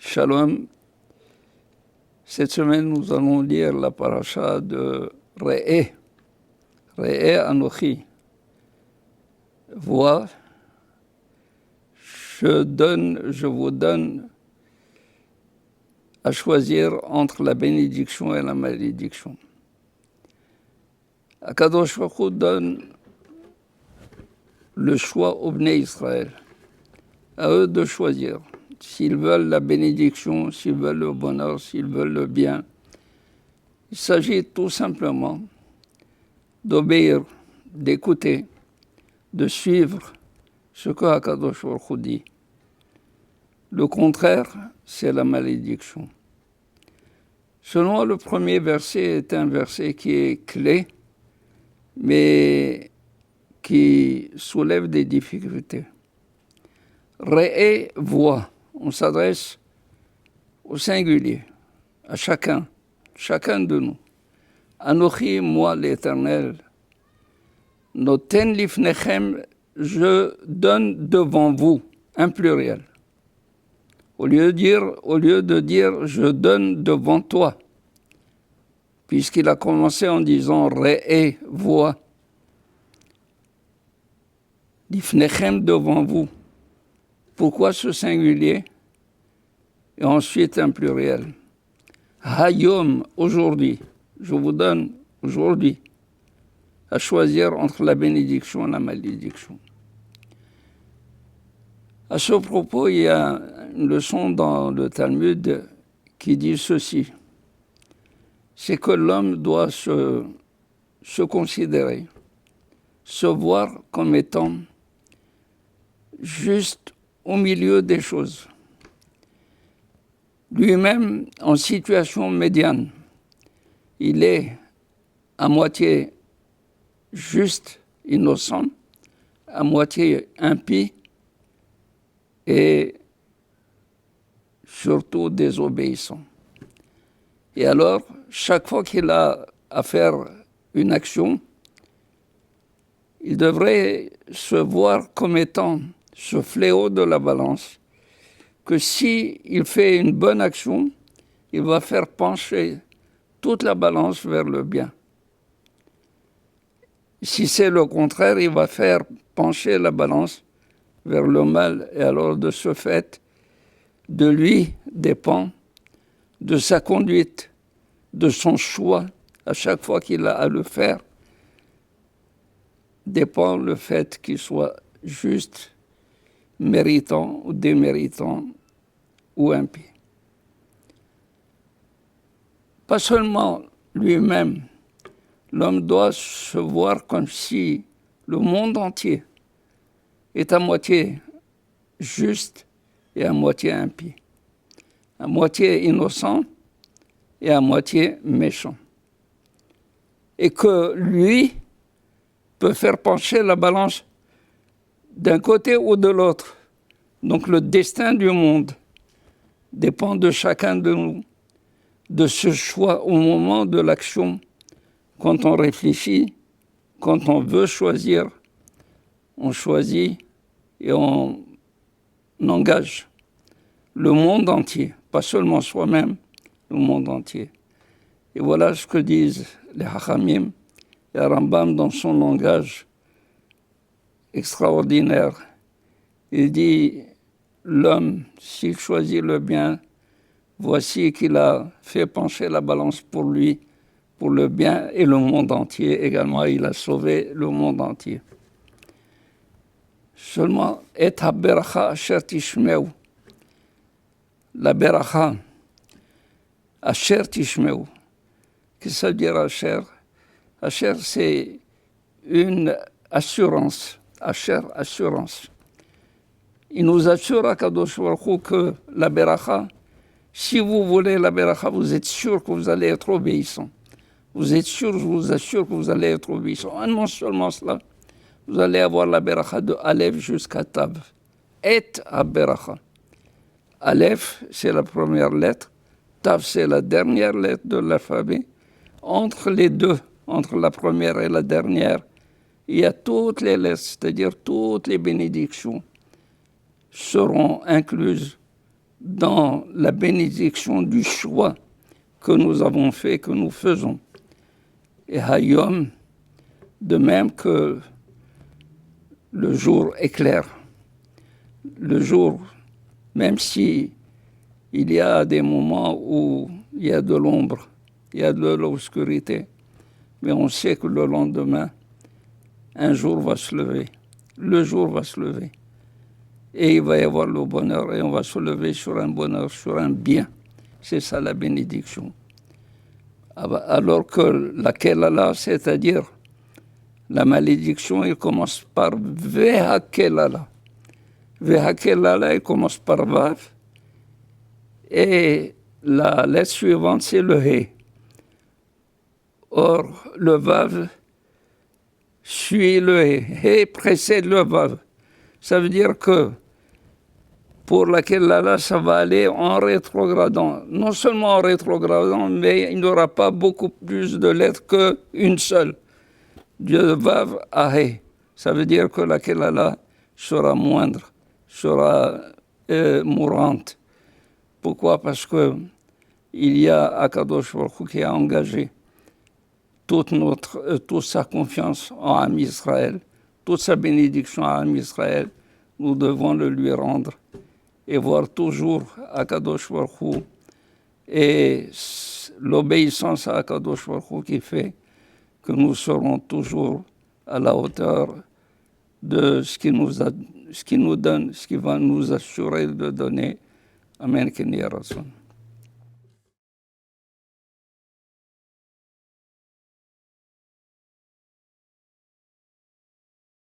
Shalom. Cette semaine, nous allons lire la paracha de Re'eh. Re'eh Anochi. Vois, je vous donne à choisir entre la bénédiction et la malédiction. Akadosh Baruch Hu donne le choix aux Bnei Israël. À eux de choisir. S'ils veulent la bénédiction, s'ils veulent le bonheur, s'ils veulent le bien. Il s'agit tout simplement d'obéir, d'écouter, de suivre ce que Akadosh Baruch Hu dit. Le contraire, c'est la malédiction. Selon le premier verset est un verset qui est clé, mais qui soulève des difficultés. Re'eh, voix. On s'adresse au singulier, à chacun de nous. Anochi, moi l'Éternel, noten lifnechem, je donne devant vous, un pluriel. Au lieu de dire je donne devant toi, puisqu'il a commencé en disant Re'eh, voix. Lifnechem devant vous. Pourquoi ce singulier? Et ensuite un pluriel. Hayom, aujourd'hui. Je vous donne aujourd'hui à choisir entre la bénédiction et la malédiction. À ce propos, il y a une leçon dans le Talmud qui dit ceci. C'est que l'homme doit se considérer, se voir comme étant juste au milieu des choses. Lui-même, en situation médiane, il est à moitié juste, innocent, à moitié impie et surtout désobéissant. Et alors, chaque fois qu'il a à faire une action, il devrait se voir comme étant ce fléau de la balance, que s'il fait une bonne action, il va faire pencher toute la balance vers le bien. Si c'est le contraire, il va faire pencher la balance vers le mal. Et alors, de ce fait, de lui dépend, de sa conduite, de son choix, à chaque fois qu'il a à le faire, dépend le fait qu'il soit juste, méritant ou déméritant ou impie. Pas seulement lui-même, l'homme doit se voir comme si le monde entier est à moitié juste et à moitié impie, à moitié innocent et à moitié méchant. Et que lui peut faire pencher la balance d'un côté ou de l'autre. Donc le destin du monde dépend de chacun de nous, de ce choix au moment de l'action, quand on réfléchit, quand on veut choisir, on choisit et on engage le monde entier, pas seulement soi-même, le monde entier. Et voilà ce que disent les Hachamim et Rambam dans son langage extraordinaire. Il dit, l'homme, s'il choisit le bien, voici qu'il a fait pencher la balance pour lui, pour le bien et le monde entier également. Il a sauvé le monde entier. Seulement, et ha-beracha asher tishmeu. La beracha, asher tishmeu. Qu'est-ce que ça veut dire asher? Asher, c'est une assurance. Asher, assurance. Il nous assure à Kadosh Baruch Hu que la beracha, si vous voulez la beracha, vous êtes sûr que vous allez être obéissant. Vous êtes sûr, je vous assure que vous allez être obéissant. Et non seulement cela, vous allez avoir la beracha de Aleph jusqu'à Tav. Et à beracha. Aleph, c'est la première lettre. Tav, c'est la dernière lettre de l'alphabet. Entre les deux, entre la première et la dernière, il y a toutes les lettres, c'est-à-dire toutes les bénédictions seront incluses dans la bénédiction du choix que nous avons fait, que nous faisons. Et Hayom, de même que le jour éclaire, le jour, même si il y a des moments où il y a de l'ombre, il y a de l'obscurité, mais on sait que le lendemain, un jour va se lever, le jour va se lever. Et il va y avoir le bonheur, et on va se lever sur un bonheur, sur un bien. C'est ça la bénédiction. Alors que la Kelala, c'est-à-dire la malédiction, il commence par Vehakelala. Vehakelala, il commence par Vav. Et la lettre suivante, c'est le He. Or, le Vav suit le He. He précède le Vav. Ça veut dire que pour laquelle là, ça va aller en rétrogradant. Non seulement en rétrogradant, mais il n'y aura pas beaucoup plus de lettres qu'une seule. De Vav à He. Ça veut dire que laquelle là sera moindre, sera mourante. Pourquoi? Parce que il y a Akadosh Baruch Hu qui a engagé toute sa confiance en Am Israël, toute sa bénédiction à Am Israël. Nous devons le lui rendre et voir toujours Akadosh Baruch Hu et l'obéissance à Akadosh Baruch Hu qui fait que nous serons toujours à la hauteur de ce qu'il nous donne, ce qu'il va nous assurer de donner. Amen.